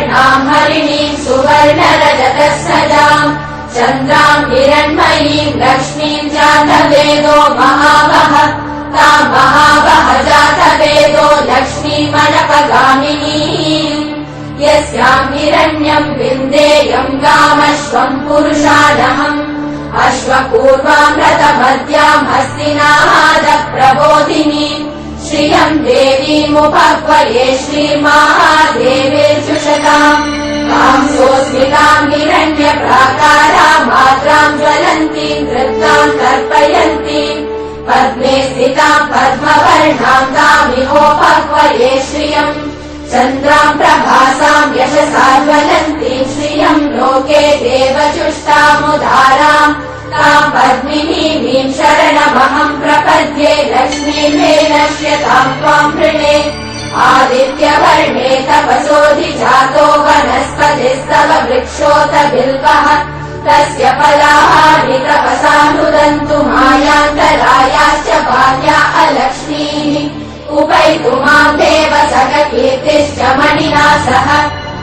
सुवर्णाम् हरिणीम् सुवर्णरजतस्रजाम् चन्द्राम् हिरण्मयीम् लक्ष्मीम् जातवेदो महावः ताम् महावः जातवेदो लक्ष्मीमनपगामिनीम् यस्याम् हिरण्यम् विन्देयम् गामश्वम् पुरुषानहम् अश्वपूर्वाम् रथमद्याम् हस्तिनादप्रबोधिनीम् श्रियम् देवीमुपह्वये श्रीर्महादेवीर्जुषताम् ताम् सोऽस्मिताम् हिरण्यप्राकाराम् मात्राम् ज्वलन्तीम् धृताम् तर्पयन्तीम् पद्मे स्थिताम् पद्मवर्णाम् तामिहोपह्वये श्रियम् चन्द्राम् प्रभासाम् यशसा ज्वलन्तीम् श्रियम् लोके देवचुष्टामुदाराम् ताम् पद्मिनीमीम् शरणमहम् प्रपद्ये लक्ष्मीम् मे नश्यताम् त्वाम् वृणे आदित्यवर्णे तपसोऽधिजातो वनस्पतिस्तव वृक्षोत बिल्वः तस्य फलानि तपसा नुदन्तु मायान्तरायाश्च बाल्या अलक्ष्मीः उपैतुमाम् देव सखकीर्तिश्च मणिना सह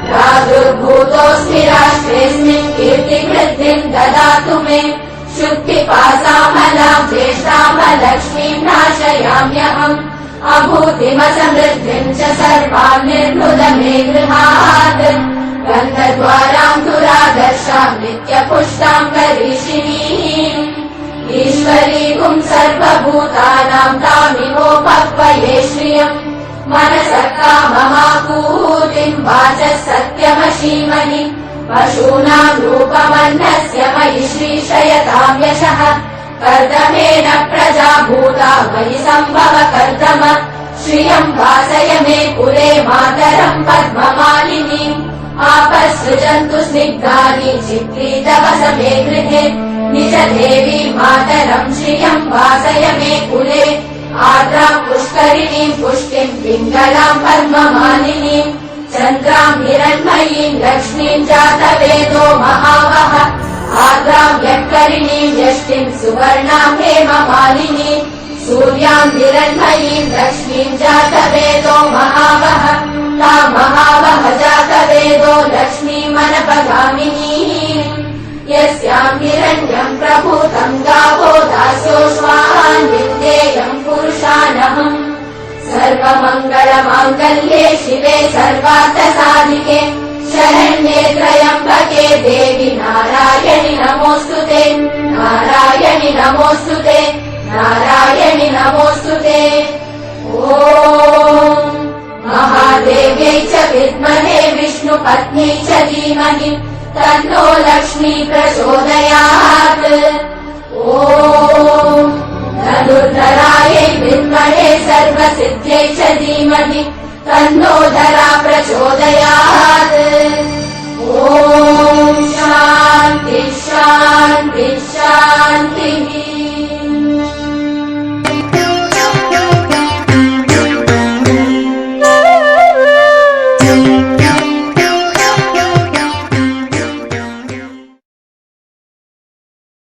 प्रादुर्भूतोऽस्मि राष्ट्रेऽस्मिन् कीर्तिवृद्धिम् ददातु मे शुक्तिपासामलाम् ज्येष्ठामलक्ष्मीम् नाशयाम्यहम् अभूतिमसमृद्धिम् च सर्वान् निर्मृद मे गृहात् गन्धद्वाराम् दुरादर्शाम् नित्यपुष्टाम् करीषिणीम् ईश्वरीकुम् सर्वभूतानाम् तामिहोपह्वये श्रियम् मनसः काममाकूतिम् वाचः सत्यमशीमहि पशूनाम् रूपमन्नस्य मयि श्रीशयताम् यशः कर्दमेन प्रजा भूता मयि सम्भव कर्दम श्रियम् वासय मे कुले मातरम् पद्ममालिनीम् आपसृजन्तु स्निग्धानि चित्रीतवस मे गृहे निज देवी मातरम् श्रियम् वासय मे कुले आर्द्राम् पुष्करिणीम् पुष्टिम् पिङ्गलाम् पद्ममालिनीम् चन्द्राम् हिरण्मयीम् लक्ष्मीम् जातवेदो महावः आर्द्राम् यत्करिणीम् यष्टिम् सुवर्णाम् हेममालिनीम् सूर्याम् हिरण्मयीम् लक्ष्मीम् जातवेदो महावः ताम् महावः जातवेदो लक्ष्मीमनपगामिनीम् यस्याम् हिरण्यम् प्रभूतम् गावो दास्योऽश्वान् विन्देयम् पुरुषानहम् सर्वमङ्गलमाङ्गल्ये शिवे सर्वार्थसाधिके शरण्ये त्र्यम्बके देवि नारायणि नमोऽस्तुते नारायणि नमोऽस्तुते नारायणि नमोऽस्तुते ॐ महादेव्यै च विद्महे विष्णुपत्न्यै च धीमहि तन्नो लक्ष्मी प्रचोदयात् ॐ धनुर्धरायै विद्महे सर्वसिद्ध्यै च धीमहि तन्नो धरा प्रचोदयात् ॐ शान्ति शान्ति शान्तिः।